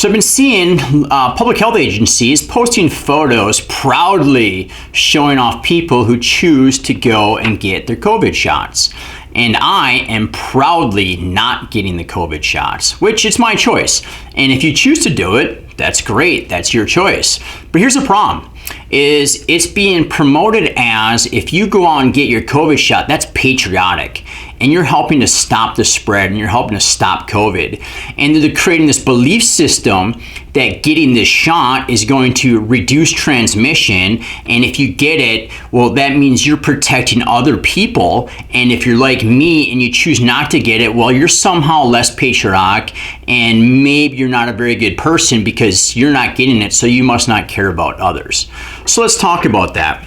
So I've been seeing public health agencies posting photos proudly showing off people who choose to go and get their COVID shots. And I am proudly not getting the COVID shots, which it's my choice. And if you choose to do it, that's great, that's your choice. But here's the problem, is it's being promoted as if you go out and get your COVID shot, that's patriotic. And you're helping to stop the spread and you're helping to stop COVID. And they're creating this belief system that getting this shot is going to reduce transmission. And if you get it, well, that means you're protecting other people. And if you're like me and you choose not to get it, well, you're somehow less patriotic and maybe you're not a very good person because you're not getting it, so you must not care about others. So let's talk about that.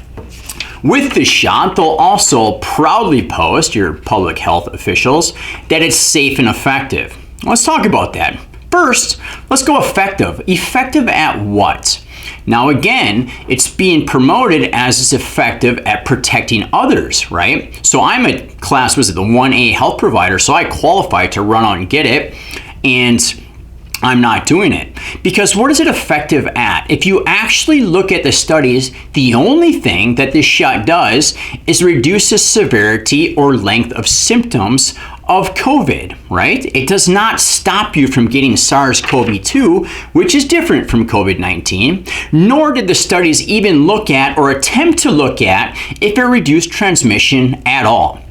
With the shot, they'll also proudly post, your public health officials, that it's safe and effective. Let's talk about that. First, let's go effective. Effective at what? Now again, it's being promoted as it's effective at protecting others, right? So I'm a class, was it the 1A health provider, so I qualify to run out and get it, and I'm not doing it. Because what is it effective at? If you actually look at the studies, the only thing that this shot does is reduce the severity or length of symptoms of COVID, right? It does not stop you from getting SARS-CoV-2, which is different from COVID-19, nor did the studies even look at or attempt to look at if it reduced transmission at all.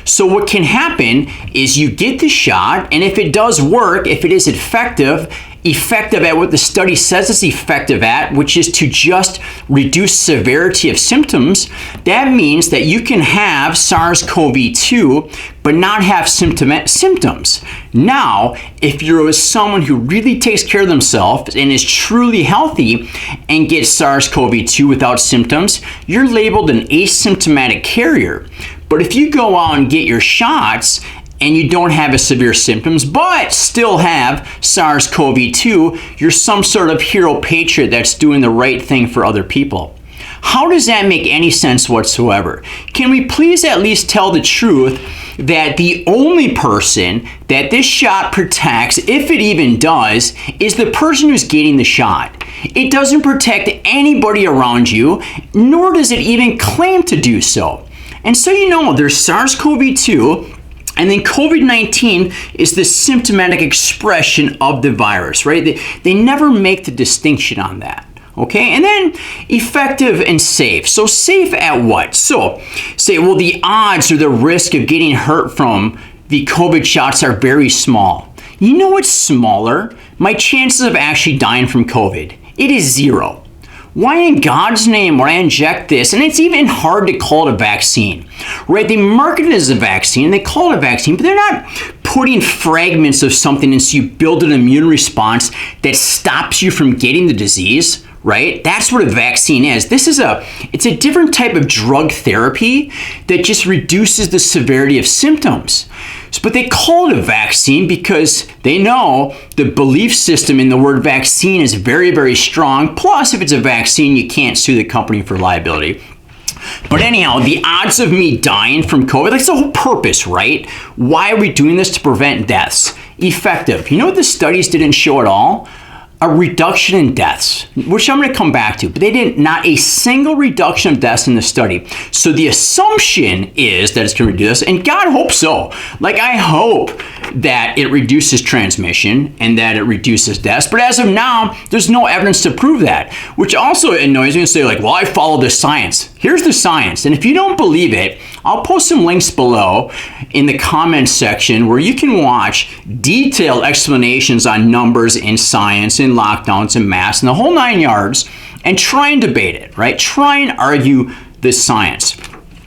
So what can happen is you get the shot, and if it does work, if it is effective at what the study says it's effective at, which is to just reduce severity of symptoms, that means that you can have SARS-CoV-2 but not have symptoms. Now, if you're someone who really takes care of themselves and is truly healthy and gets SARS-CoV-2 without symptoms, you're labeled an asymptomatic carrier. But if you go out and get your shots and you don't have a severe symptoms but still have SARS-CoV-2, you're some sort of hero patriot that's doing the right thing for other people. How does that make any sense whatsoever? Can we please at least tell the truth that the only person that this shot protects, if it even does, is the person who's getting the shot? It doesn't protect anybody around you, nor does it even claim to do so. And so you know, there's SARS-CoV-2, and then COVID-19 is the symptomatic expression of the virus, right? They never make the distinction on that. Okay, and then effective and safe. So safe at what? So say, well, the odds or the risk of getting hurt from the COVID shots are very small. You know what's smaller? My chances of actually dying from COVID. It is 0. Why in God's name would I inject this? And it's even hard to call it a vaccine, right? They market it as a vaccine, they call it a vaccine, but they're not putting fragments of something and so you build an immune response that stops you from getting the disease, right? That's what a vaccine is. It's a different type of drug therapy that just reduces the severity of symptoms. But they call it a vaccine because they know the belief system in the word vaccine is very, very strong. Plus, if it's a vaccine, you can't sue the company for liability. But anyhow, the odds of me dying from COVID, that's the whole purpose, right? Why are we doing this? To prevent deaths. Effective. You know what the studies didn't show at all? A reduction in deaths, which I'm going to come back to, but they didn't, not a single reduction of deaths in the study. So the assumption is that it's going to reduce, and God hope so. Like, I hope that it reduces transmission and that it reduces deaths. But as of now, there's no evidence to prove that, which also annoys me to say, like, well, I follow the science. Here's the science. And if you don't believe it, I'll post some links below in the comments section where you can watch detailed explanations on numbers in science and lockdowns and masks and the whole 9 yards, and try and debate it, right? Try and argue the science.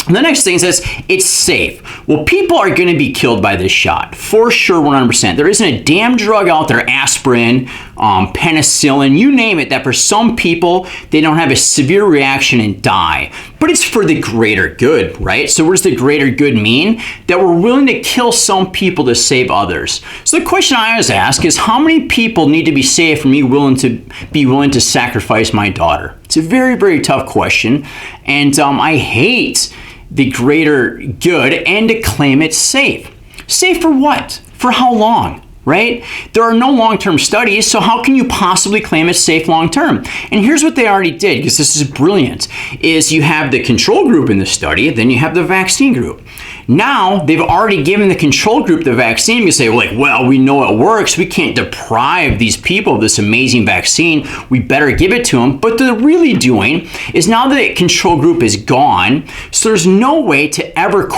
And the next thing says it's safe. Well, people are going to be killed by this shot, for sure, 100%. There isn't a damn drug out there, aspirin, penicillin, you name it, that for some people, they don't have a severe reaction and die. But it's for the greater good, right? So what does the greater good mean? That we're willing to kill some people to save others. So the question I always ask is, how many people need to be saved for me willing to sacrifice my daughter? It's a very, very tough question. And I hate the greater good and to claim it's safe. Safe for what? For how long? right? There are no long-term studies, so how can you possibly claim it's safe long-term? And here's what they already did, because this is brilliant, is you have the control group in the study, then you have the vaccine group. Now, they've already given the control group the vaccine. You say, well, we know it works. We can't deprive these people of this amazing vaccine. We better give it to them. But what they're really doing is now the control group is gone, so there's no way to ever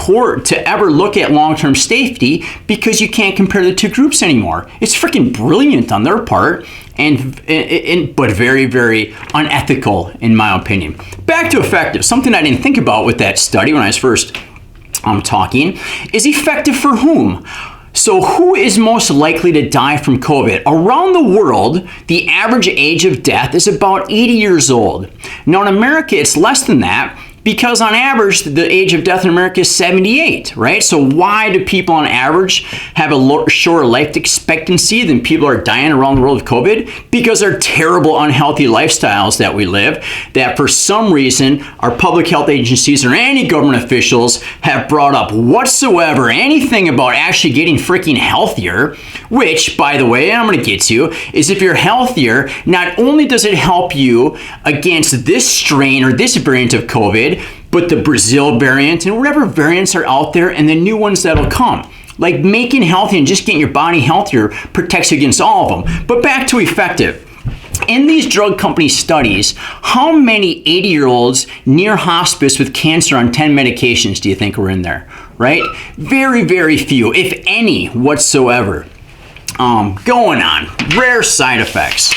look at long-term safety because you can't compare the two groups anymore. It's freaking brilliant on their part. But very, very unethical in my opinion. Back to effective. Something I didn't think about with that study when I was first talking is effective for whom? So who is most likely to die from COVID? Around the world, the average age of death is about 80 years old. Now in America, it's less than that, because on average, the age of death in America is 78, right? So why do people on average have a shorter life expectancy than people are dying around the world of COVID? Because they're terrible, unhealthy lifestyles that we live, that for some reason, our public health agencies or any government officials have brought up whatsoever anything about actually getting freaking healthier, which, by the way, I'm gonna get to, is if you're healthier, not only does it help you against this strain or this variant of COVID, but the Brazil variant and whatever variants are out there and the new ones that'll come. Like making healthy and just getting your body healthier protects you against all of them. But back to effective. In these drug company studies, how many 80-year-olds near hospice with cancer on 10 medications do you think were in there, right? Very, very few, if any whatsoever. Going on, rare side effects.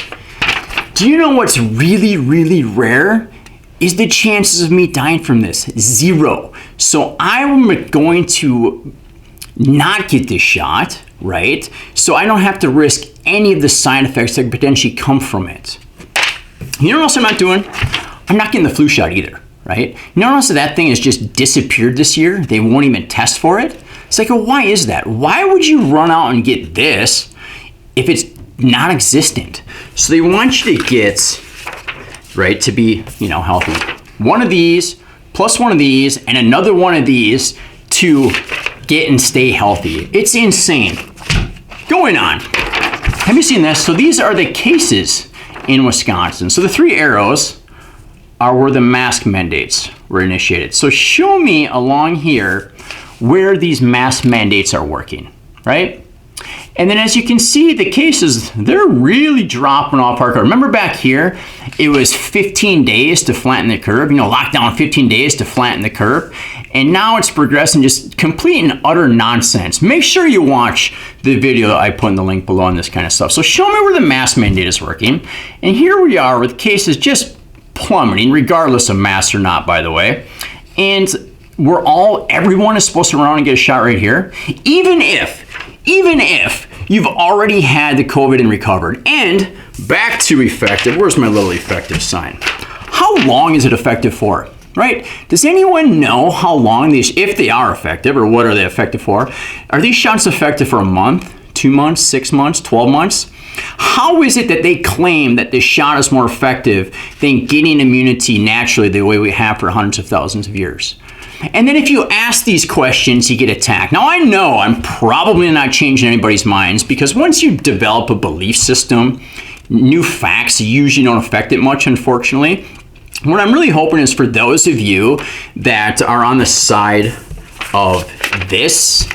Do you know what's really, really rare? Is the chances of me dying from this? 0. So I'm going to not get this shot, right? So I don't have to risk any of the side effects that could potentially come from it. You know what else I'm not doing? I'm not getting the flu shot either, right? You notice that thing has just disappeared this year? They won't even test for it? It's like, well, why is that? Why would you run out and get this if it's non-existent? So they want you to get, right, to be, healthy. One of these, plus one of these, and another one of these to get and stay healthy. It's insane. Going on. Have you seen this? So these are the cases in Wisconsin. So the 3 arrows are where the mask mandates were initiated. So show me along here where these mask mandates are working, right? And then as you can see, the cases, they're really dropping off our curve. Remember back here, it was 15 days to flatten the curve, lockdown 15 days to flatten the curve. And now it's progressing just complete and utter nonsense. Make sure you watch the video that I put in the link below on this kind of stuff. So show me where the mask mandate is working. And here we are with cases just plummeting, regardless of masks or not, by the way. And everyone is supposed to run around and get a shot right here. Even if you've already had the COVID and recovered. And back to effective, where's my little effective sign? How long is it effective for, right? Does anyone know how long if they are effective, or what are they effective for? Are these shots effective for a month, 2 months, 6 months, 12 months? How is it that they claim that this shot is more effective than getting immunity naturally the way we have for hundreds of thousands of years? And then if you ask these questions, you get attacked. Now I know I'm probably not changing anybody's minds, because once you develop a belief system, new facts usually don't affect it much, unfortunately. What I'm really hoping is for those of you that are on the side of this,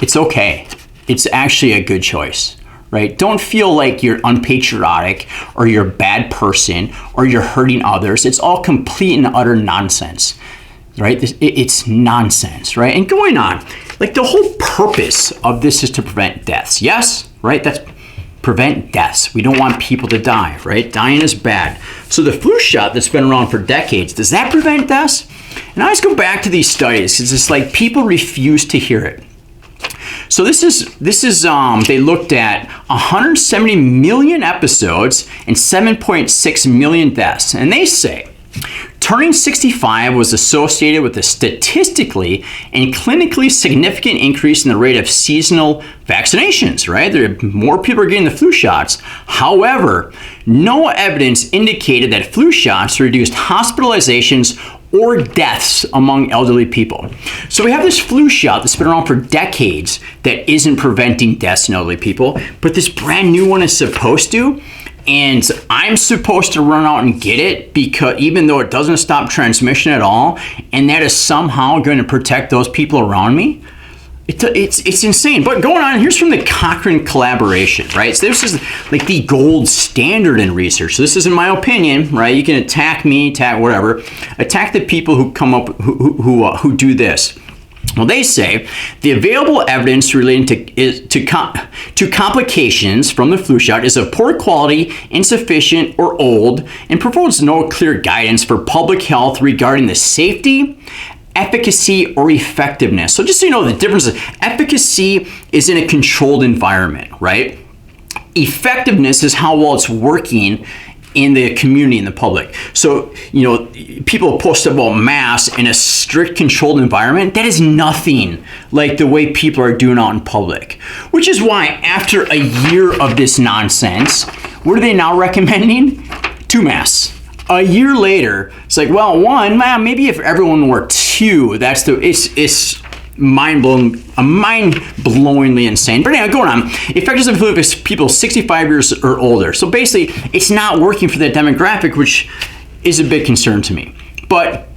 it's okay. It's actually a good choice, right? Don't feel like you're unpatriotic or you're a bad person or you're hurting others. It's all complete and utter nonsense. Right? It's nonsense, right? And going on, like the whole purpose of this is to prevent deaths. Yes, right? That's prevent deaths. We don't want people to die, right? Dying is bad. So the flu shot that's been around for decades, does that prevent deaths? And I always go back to these studies because it's like people refuse to hear it. So this is they looked at 170 million episodes and 7.6 million deaths, and they say turning 65 was associated with a statistically and clinically significant increase in the rate of seasonal vaccinations, right? More people are getting the flu shots. However, no evidence indicated that flu shots reduced hospitalizations or deaths among elderly people. So we have this flu shot that's been around for decades that isn't preventing deaths in elderly people, but this brand new one is supposed to. And I'm supposed to run out and get it, because even though it doesn't stop transmission at all, and that is somehow going to protect those people around me. It's insane. But going on, here's from the Cochrane collaboration, right? So this is like the gold standard in research. So this is in my opinion, right? You can attack me, attack whatever, attack the people who come up who do this. Well, they say the available evidence relating to complications from the flu shot is of poor quality, insufficient, or old, and provides no clear guidance for public health regarding the safety, efficacy, or effectiveness. So just so you know, the difference is efficacy is in a controlled environment, right? Effectiveness is how well it's working in the community, in the public. So, people post about masks in a strict controlled environment. That is nothing like the way people are doing out in public. Which is why after a year of this nonsense, what are they now recommending? 2 masks. A year later, it's like, well, one, maybe if everyone wore 2, it's mind-blowingly insane. But anyway, going on. Effectiveness of flu is people 65 years or older. So basically, it's not working for that demographic, which is a big concern to me. But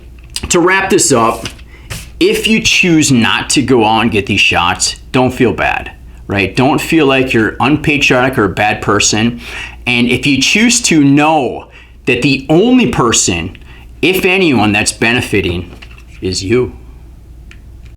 to wrap this up, if you choose not to go out and get these shots, don't feel bad, right? Don't feel like you're unpatriotic or a bad person. And if you choose to, know that the only person, if anyone, that's benefiting is you.